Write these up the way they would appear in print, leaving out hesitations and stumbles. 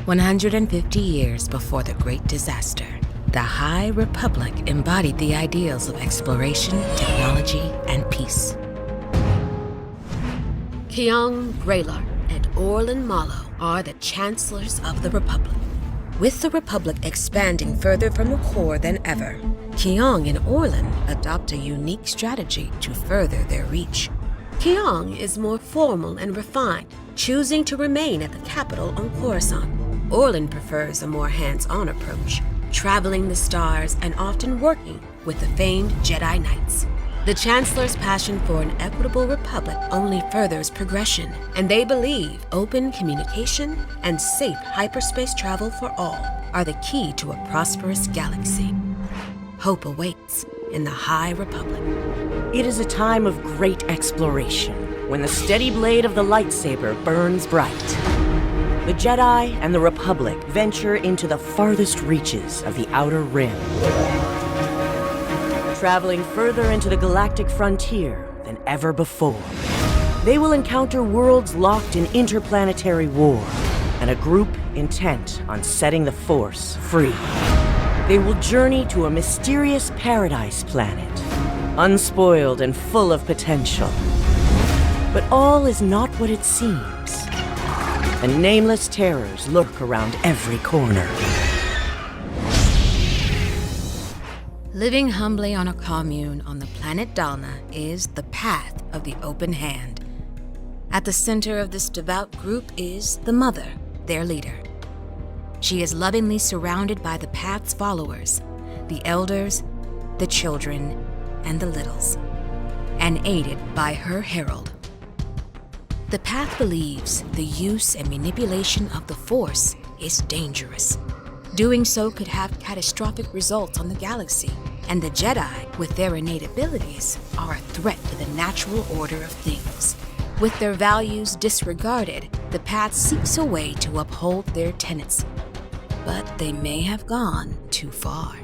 150 years before the Great Disaster, the High Republic embodied the ideals of exploration, technology, and peace. Kiong Greylark and Orlan Malo are the Chancellors of the Republic. With the Republic expanding further from the core than ever, Kiong and Orlan adopt a unique strategy to further their reach. Kiong is more formal and refined, choosing to remain at the capital on Coruscant. Orlan prefers a more hands-on approach, traveling the stars and often working with the famed Jedi Knights. The Chancellor's passion for an equitable republic only furthers progression, and they believe open communication and safe hyperspace travel for all are the key to a prosperous galaxy. Hope awaits in the High Republic. It is a time of great exploration, when the steady blade of the lightsaber burns bright. The Jedi and the Republic venture into the farthest reaches of the Outer Rim, traveling further into the galactic frontier than ever before. They will encounter worlds locked in interplanetary war, and a group intent on setting the Force free. They will journey to a mysterious paradise planet, unspoiled and full of potential. But all is not what it seems, and nameless terrors lurk around every corner. Living humbly on a commune on the planet Dalna is the Path of the Open Hand. At the center of this devout group is the Mother, their leader. She is lovingly surrounded by the Path's followers, the elders, the children, and the littles, and aided by her herald. The Path believes the use and manipulation of the Force is dangerous. Doing so could have catastrophic results on the galaxy, and the Jedi, with their innate abilities, are a threat to the natural order of things. With their values disregarded, the Path seeks a way to uphold their tenets. But they may have gone too far.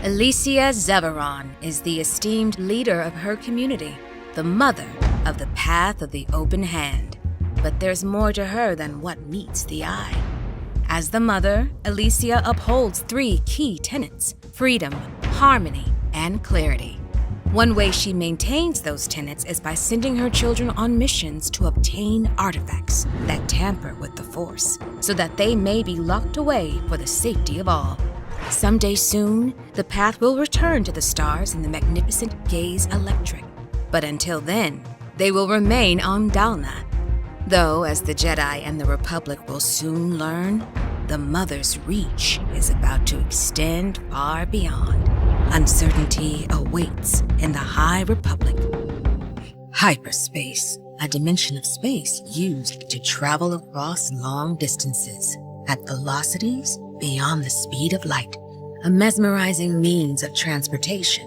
Alicia Zeveron is the esteemed leader of her community, the mother of the Path of the Open Hand. But there's more to her than what meets the eye. As the mother, Alicia upholds 3 key tenets: freedom, harmony, and clarity. One way she maintains those tenets is by sending her children on missions to obtain artifacts that tamper with the Force, so that they may be locked away for the safety of all. Someday soon, the Path will return to the stars in the magnificent Gaze Electric. But until then, they will remain on Dalna. Though, as the Jedi and the Republic will soon learn, the Mother's reach is about to extend far beyond. Uncertainty awaits in the High Republic. Hyperspace, a dimension of space used to travel across long distances at velocities beyond the speed of light, a mesmerizing means of transportation.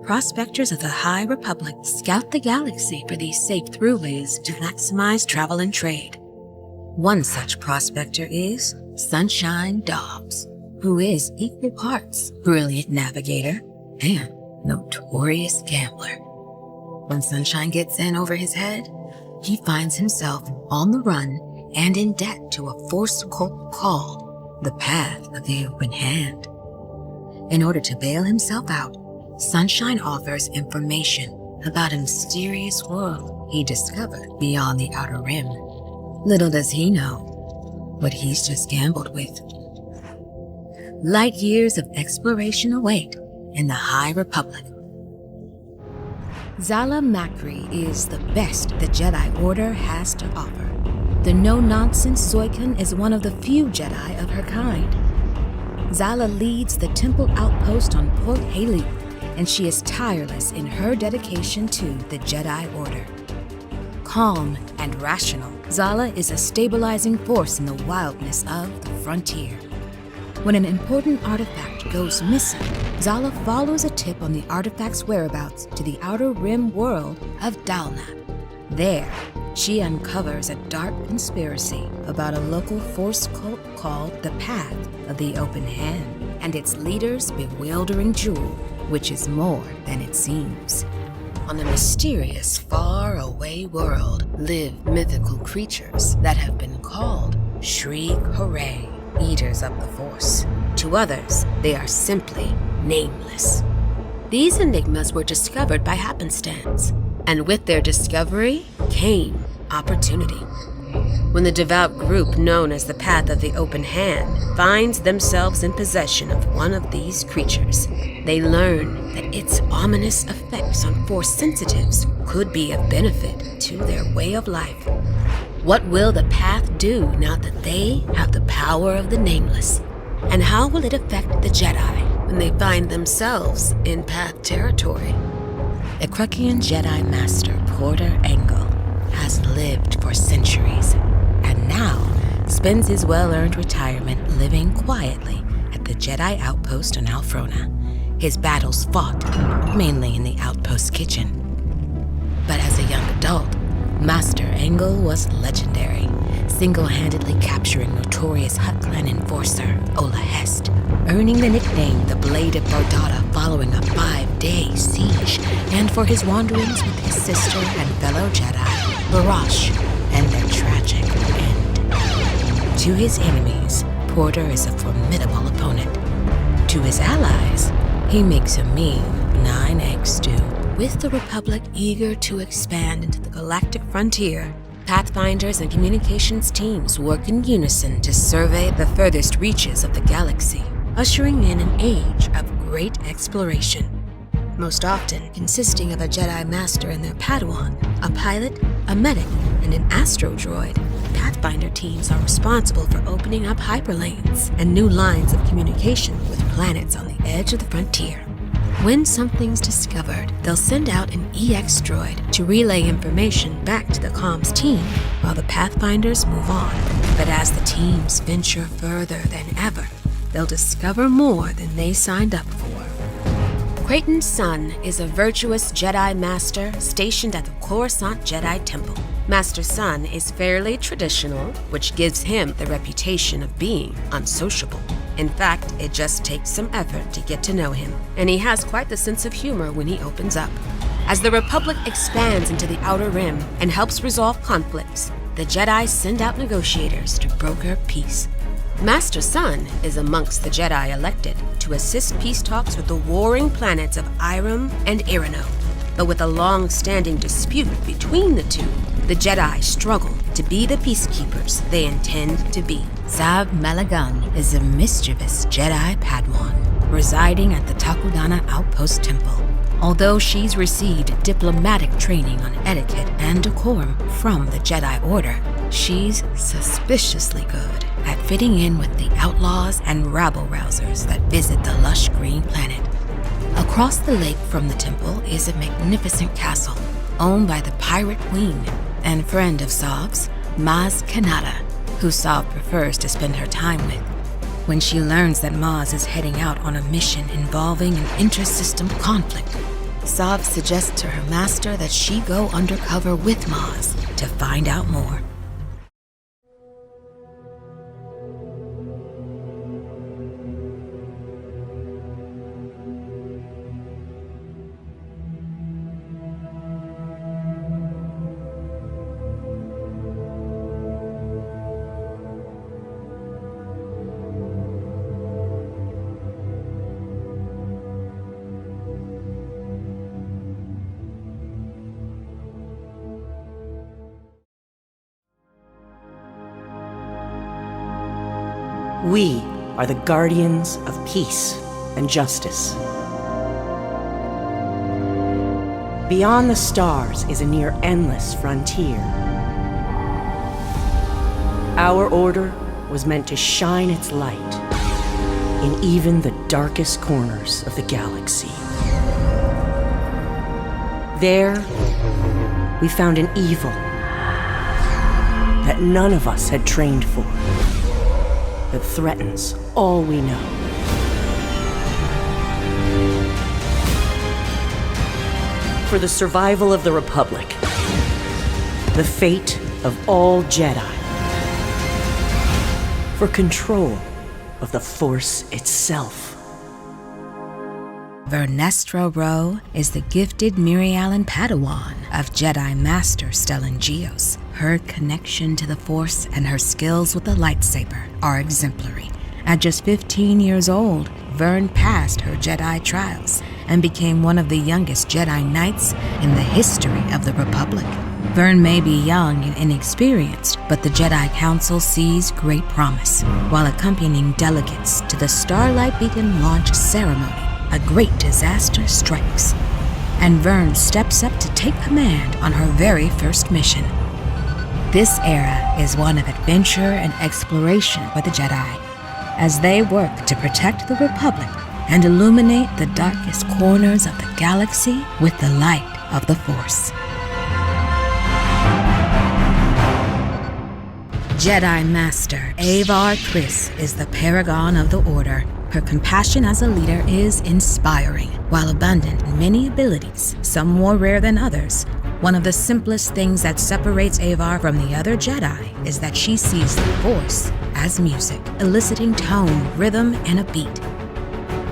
Prospectors of the High Republic scout the galaxy for these safe throughways to maximize travel and trade. One such prospector is Sunshine Dobbs, who is equal parts brilliant navigator and notorious gambler. When Sunshine gets in over his head, he finds himself on the run and in debt to a Force cult called the Path of the Open Hand. In order to bail himself out, Sunshine offers information about a mysterious world he discovered beyond the Outer Rim. Little does he know what he's just gambled with. Light years of exploration await in the High Republic. Zala Makri is the best the Jedi Order has to offer. The no-nonsense Zoikan is one of the few Jedi of her kind. Zala leads the Temple outpost on Port Haley, and she is tireless in her dedication to the Jedi Order. Calm and rational, Zala is a stabilizing force in the wildness of the frontier. When an important artifact goes missing, Zala follows a tip on the artifact's whereabouts to the Outer Rim world of Dalna. There, she uncovers a dark conspiracy about a local Force cult called the Path of the Open Hand and its leader's bewildering jewel, which is more than it seems. On a mysterious, far-away world live mythical creatures that have been called Shriek Hooray. eaters of the Force. To others, they are simply nameless. These enigmas were discovered by happenstance, and with their discovery came opportunity. When the devout group known as the Path of the Open Hand finds themselves in possession of one of these creatures, they learn that its ominous effects on Force sensitives could be of benefit to their way of life. What will the Path do now that they have the power of the Nameless? And how will it affect the Jedi when they find themselves in Path territory? The Krukian Jedi Master Porter Engle has lived for centuries and now spends his well-earned retirement living quietly at the Jedi outpost on Alfrona. His battles fought mainly in the outpost kitchen. But as a young adult, Master Engle was legendary, single-handedly capturing notorious Hutt clan enforcer Ola Hest, earning the nickname the Blade of Bardata following a 5-day siege, and for his wanderings with his sister and fellow Jedi, Barash, and their tragic end. To his enemies, Porter is a formidable opponent. To his allies, he makes a mean 9-egg stew. With the Republic eager to expand into the galactic frontier, Pathfinders and communications teams work in unison to survey the furthest reaches of the galaxy, ushering in an age of great exploration. Most often consisting of a Jedi Master and their Padawan, a pilot, a medic, and an astro droid, Pathfinder teams are responsible for opening up hyperlanes and new lines of communication with planets on the edge of the frontier. When something's discovered, they'll send out an EX droid to relay information back to the comms team while the Pathfinders move on. But as the teams venture further than ever, they'll discover more than they signed up for. Creighton's son is a virtuous Jedi Master stationed at the Coruscant Jedi Temple. Master Sun is fairly traditional, which gives him the reputation of being unsociable. In fact, it just takes some effort to get to know him, and he has quite the sense of humor when he opens up. As the Republic expands into the Outer Rim and helps resolve conflicts, the Jedi send out negotiators to broker peace. Master Sun is amongst the Jedi elected to assist peace talks with the warring planets of Irem and Irano. But with a long-standing dispute between the two, the Jedi struggle to be the peacekeepers they intend to be. Zav Malagan is a mischievous Jedi Padawan residing at the Takudana Outpost Temple. Although she's received diplomatic training on etiquette and decorum from the Jedi Order, she's suspiciously good at fitting in with the outlaws and rabble-rousers that visit the lush green planet. Across the lake from the temple is a magnificent castle owned by the Pirate Queen and friend of Sav's, Maz Kanata, who Sav prefers to spend her time with. When she learns that Maz is heading out on a mission involving an intersystem conflict, Sav suggests to her master that she go undercover with Maz to find out more. We are the guardians of peace and justice. Beyond the stars is a near endless frontier. Our order was meant to shine its light in even the darkest corners of the galaxy. There, we found an evil that none of us had trained for, that threatens all we know. For the survival of the Republic, the fate of all Jedi, for control of the Force itself. Vernestra Rwoh is the gifted Mirialan Padawan of Jedi Master Stellan Gios. Her connection to the Force and her skills with the lightsaber are exemplary. At just 15 years old, Vern passed her Jedi trials and became one of the youngest Jedi Knights in the history of the Republic. Vern may be young and inexperienced, but the Jedi Council sees great promise. While accompanying delegates to the Starlight Beacon launch ceremony, a great disaster strikes, and Vern steps up to take command on her very first mission. This era is one of adventure and exploration for the Jedi, as they work to protect the Republic and illuminate the darkest corners of the galaxy with the light of the Force. Jedi Master Avar Kriss is the paragon of the Order. Her compassion as a leader is inspiring. While abundant in many abilities, some more rare than others, one of the simplest things that separates Avar from the other Jedi is that she sees the Force as music, eliciting tone, rhythm, and a beat.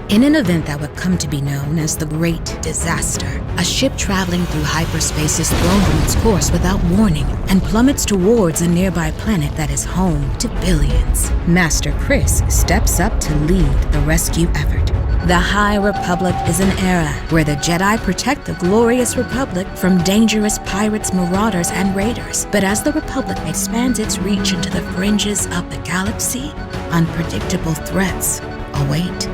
In an event that would come to be known as the Great Disaster, a ship traveling through hyperspace is thrown from its course without warning and plummets towards a nearby planet that is home to billions. Master Kriss steps up to lead the rescue effort. The High Republic is an era where the Jedi protect the glorious Republic from dangerous pirates, marauders, and raiders. But as the Republic expands its reach into the fringes of the galaxy, unpredictable threats await.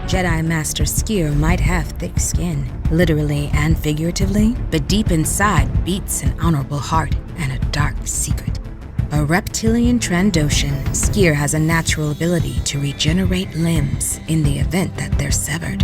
Jedi Master Skier might have thick skin, literally and figuratively, but deep inside beats an honorable heart and a dark secret. A reptilian Trandoshan, Skier has a natural ability to regenerate limbs in the event that they're severed,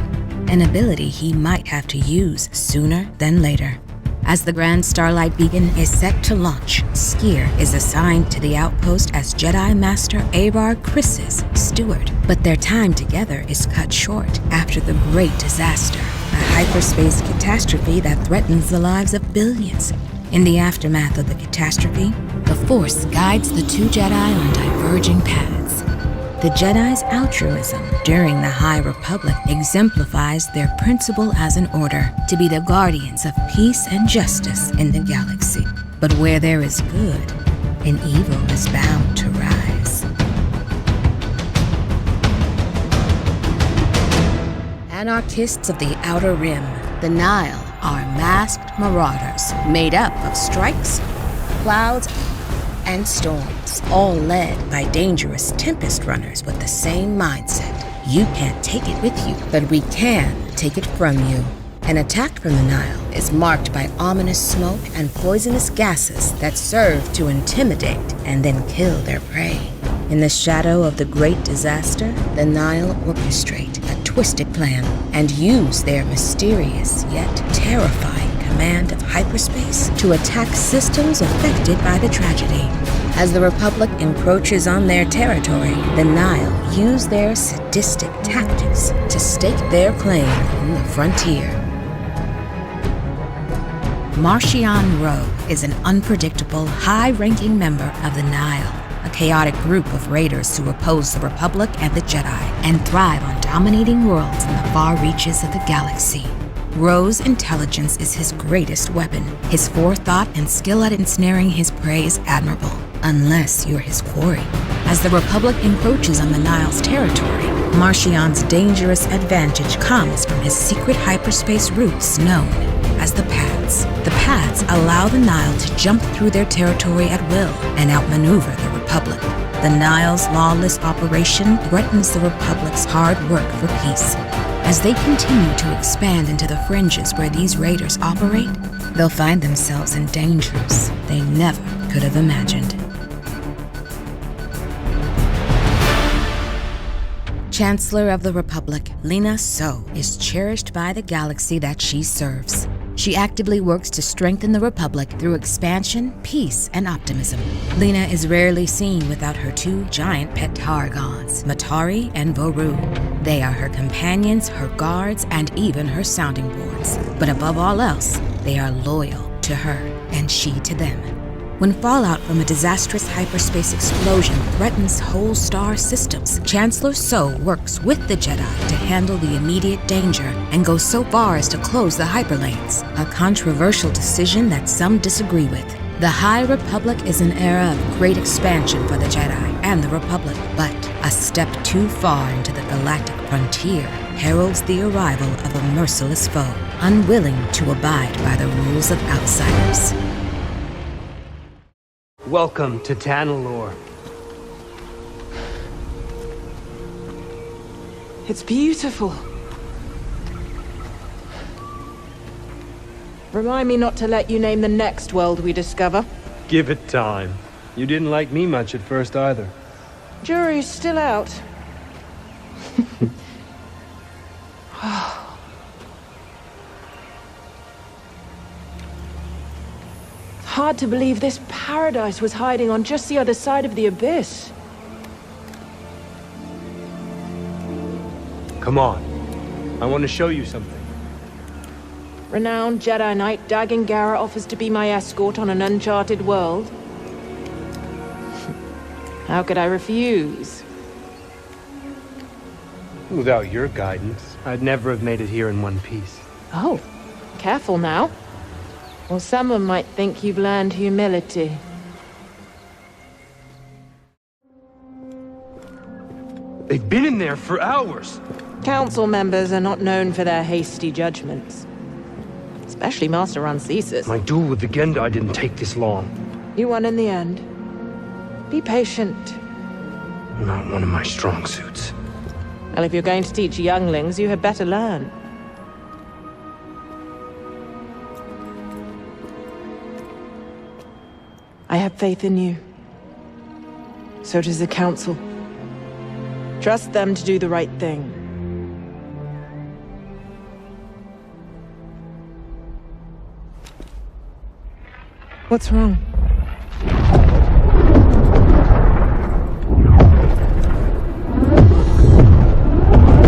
an ability he might have to use sooner than later. As the Grand Starlight Beacon is set to launch, Skier is assigned to the outpost as Jedi Master Avar Kriss's steward. But their time together is cut short after the Great Disaster, a hyperspace catastrophe that threatens the lives of billions. In the aftermath of the catastrophe, the Force guides the two Jedi on diverging paths. The Jedi's altruism during the High Republic exemplifies their principle as an order to be the guardians of peace and justice in the galaxy. But where there is good, an evil is bound to rise. Anarchists of the Outer Rim, the Nile, are masked marauders made up of strikes, clouds, and storms, all led by dangerous Tempest runners with the same mindset. You can't take it with you, but we can take it from you. An attack from the Nile is marked by ominous smoke and poisonous gases that serve to intimidate and then kill their prey. In the shadow of the Great Disaster, the Nile orchestrate a twisted plan and use their mysterious yet terrifying command of hyperspace to attack systems affected by the tragedy. As the Republic encroaches on their territory, the Nile use their sadistic tactics to stake their claim on the frontier. Marchion Rwoh is an unpredictable, high-ranking member of the Nile, a chaotic group of raiders who oppose the Republic and the Jedi and thrive on dominating worlds in the far reaches of the galaxy. Rwoh's intelligence is his greatest weapon. His forethought and skill at ensnaring his prey is admirable, unless you're his quarry. As the Republic encroaches on the Nile's territory, Marchion's dangerous advantage comes from his secret hyperspace routes known as the Paths. The Paths allow the Nile to jump through their territory at will and outmaneuver the Republic. The Nile's lawless operation threatens the Republic's hard work for peace. As they continue to expand into the fringes where these raiders operate, they'll find themselves in dangers they never could have imagined. Chancellor of the Republic, Lina So, is cherished by the galaxy that she serves. She actively works to strengthen the Republic through expansion, peace, and optimism. Lina is rarely seen without her two giant pet Targons, Matari and Voru. They are her companions, her guards, and even her sounding boards. But above all else, they are loyal to her, and she to them. When fallout from a disastrous hyperspace explosion threatens whole star systems, Chancellor So works with the Jedi to handle the immediate danger and goes so far as to close the hyperlanes, a controversial decision that some disagree with. The High Republic is an era of great expansion for the Jedi and the Republic, but a step too far into the galactic frontier heralds the arrival of a merciless foe, unwilling to abide by the rules of outsiders. Welcome to Tanalorr. It's beautiful. Remind me not to let you name the next world we discover. Give it time. You didn't like me much at first either. Jury's still out. Hard to believe this paradise was hiding on just the other side of the abyss. Come on. I want to show you something. Renowned Jedi Knight Dagan Gera offers to be my escort on an uncharted world. How could I refuse? Without your guidance, I'd never have made it here in one piece. Oh, careful now. Or someone might think you've learned humility. They've been in there for hours. Council members are not known for their hasty judgments. Especially Master Rancesis. My duel with the Gendai didn't take this long. You won in the end. Be patient. Not one of my strong suits. Well, if you're going to teach younglings, you had better learn. I have faith in you. So does the Council. Trust them to do the right thing. What's wrong?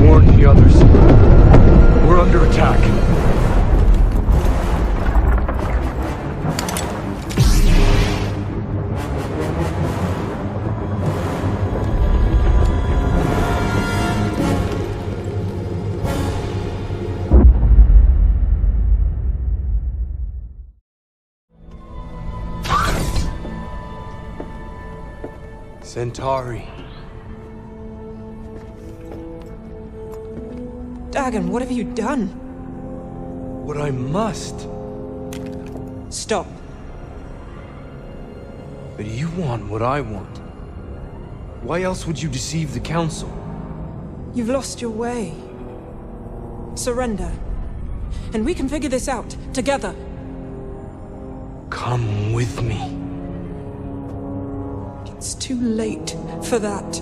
Warn the others. We're under attack. Centauri. Dagan, what have you done? What I must. Stop. But you want what I want. Why else would you deceive the Council? You've lost your way. Surrender. And we can figure this out, together. Come with me. It's too late for that.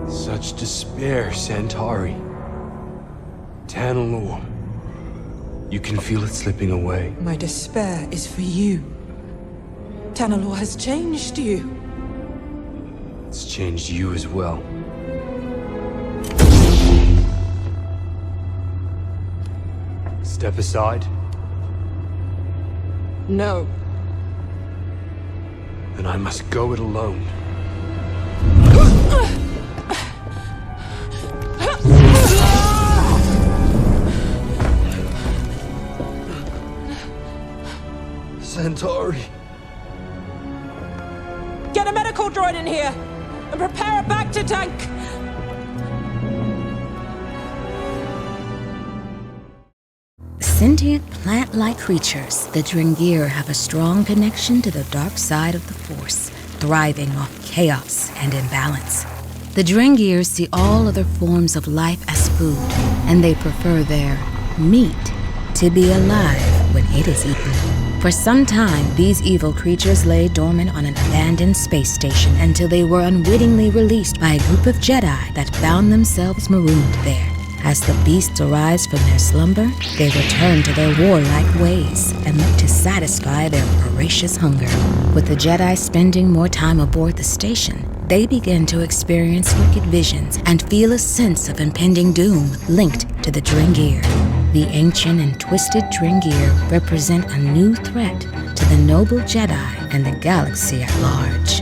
Such despair, Centauri. Tanalorr. You can feel it slipping away. My despair is for you. Tanalorr has changed you. It's changed you as well. Step aside. No. Then I must go it alone. Centauri. Get a medical droid in here! And prepare a back to tank! Sentient plant-like creatures, the Dringir have a strong connection to the dark side of the Force, thriving off chaos and imbalance. The Dringir see all other forms of life as food, and they prefer their meat to be alive when it is eaten. For some time, these evil creatures lay dormant on an abandoned space station until they were unwittingly released by a group of Jedi that found themselves marooned there. As the beasts arise from their slumber, they return to their warlike ways and look to satisfy their voracious hunger. With the Jedi spending more time aboard the station, they begin to experience wicked visions and feel a sense of impending doom linked to the Dringir. The ancient and twisted Drengir represent a new threat to the noble Jedi and the galaxy at large.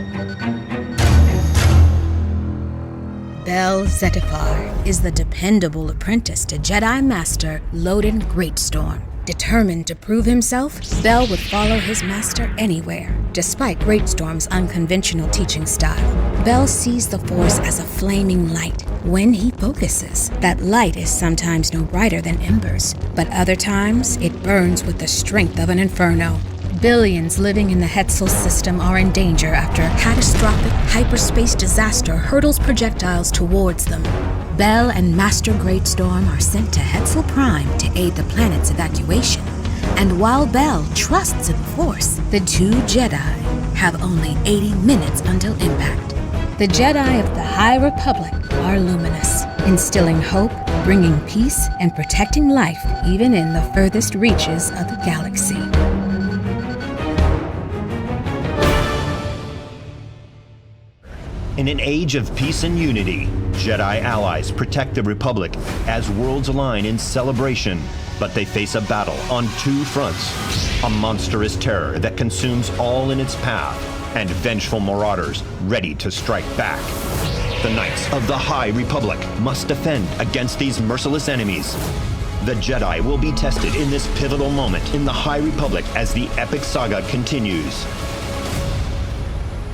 Bel Zettifar is the dependable apprentice to Jedi Master Loden Greatstorm. Determined to prove himself, Bel would follow his master anywhere, despite Greatstorm's unconventional teaching style. Bel sees the Force as a flaming light. When he focuses, that light is sometimes no brighter than embers, but other times it burns with the strength of an inferno. Billions living in the Hetzel system are in danger after a catastrophic hyperspace disaster hurtles projectiles towards them. Bel and Master Greatstorm are sent to Hetzel Prime to aid the planet's evacuation. And while Bel trusts in the Force, the two Jedi have only 80 minutes until impact. The Jedi of the High Republic are luminous, instilling hope, bringing peace, and protecting life even in the furthest reaches of the galaxy. In an age of peace and unity, Jedi allies protect the Republic as worlds align in celebration, but they face a battle on two fronts. A monstrous terror that consumes all in its path, and vengeful marauders ready to strike back. The Knights of the High Republic must defend against these merciless enemies. The Jedi will be tested in this pivotal moment in the High Republic as the epic saga continues.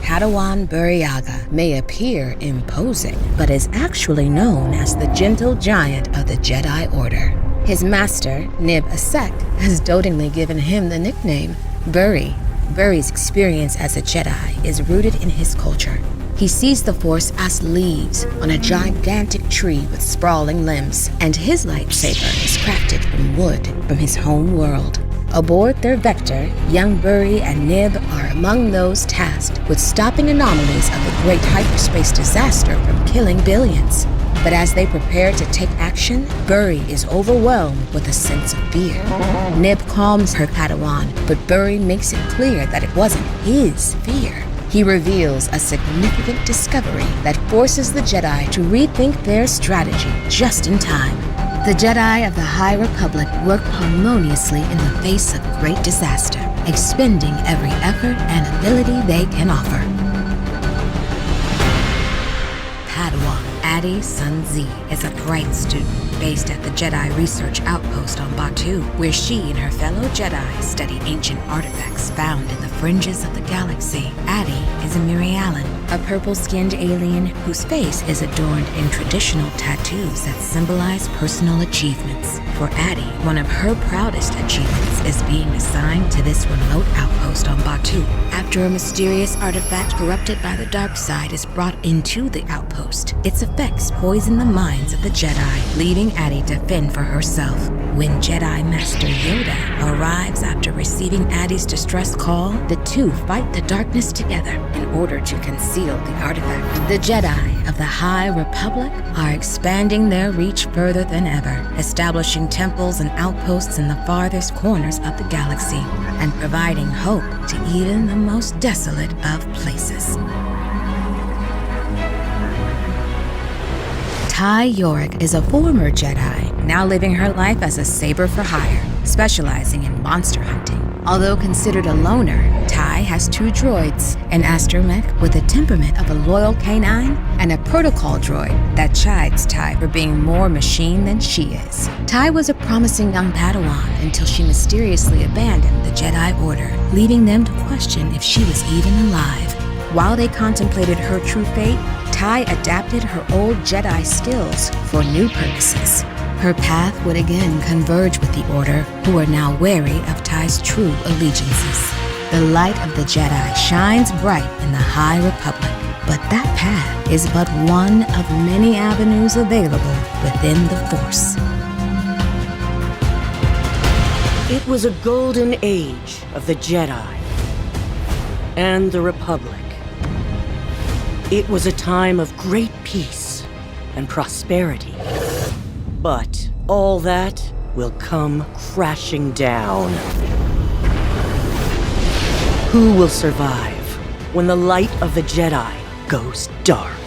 Padawan Burryaga may appear imposing, but is actually known as the gentle giant of the Jedi Order. His master, Nib Assek, has dotingly given him the nickname Burry. Burry's experience as a Jedi is rooted in his culture. He sees the Force as leaves on a gigantic tree with sprawling limbs, and his lightsaber is crafted from wood from his home world. Aboard their Vector, young Burry and Nib are among those tasked with stopping anomalies of the great hyperspace disaster from killing billions. But as they prepare to take action, Burry is overwhelmed with a sense of fear. Nib calms her Padawan, but Burry makes it clear that it wasn't his fear. He reveals a significant discovery that forces the Jedi to rethink their strategy just in time. The Jedi of the High Republic work harmoniously in the face of great disaster, expending every effort and ability they can offer. Padawan Adi Sunzi is a bright student based at the Jedi Research Outpost on Batuu, where she and her fellow Jedi study ancient artifacts found in the fringes of the galaxy. Adi is a Mirialan, a purple-skinned alien whose face is adorned in traditional tattoos that symbolize personal achievements. For Adi, one of her proudest achievements is being assigned to this remote outpost on Batuu. After a mysterious artifact corrupted by the dark side is brought into the outpost, its effects poison the minds of the Jedi, leaving Adi to fend for herself. When Jedi Master Yoda arrives after receiving Adi's distress call, the two fight the darkness together in order to conceal the artifact. The Jedi of the High Republic are expanding their reach further than ever, establishing temples and outposts in the farthest corners of the galaxy, and providing hope to even the most desolate of places. Ty Yorick is a former Jedi, now living her life as a saber for hire, specializing in monster hunting. Although considered a loner, Ty has two droids, an astromech with the temperament of a loyal canine, and a protocol droid that chides Ty for being more machine than she is. Ty was a promising young Padawan until she mysteriously abandoned the Jedi Order, leaving them to question if she was even alive. While they contemplated her true fate, Ty adapted her old Jedi skills for new purposes. Her path would again converge with the Order, who are now wary of Ty's true allegiances. The light of the Jedi shines bright in the High Republic, but that path is but one of many avenues available within the Force. It was a golden age of the Jedi and the Republic. It was a time of great peace and prosperity. But all that will come crashing down. Who will survive when the light of the Jedi goes dark?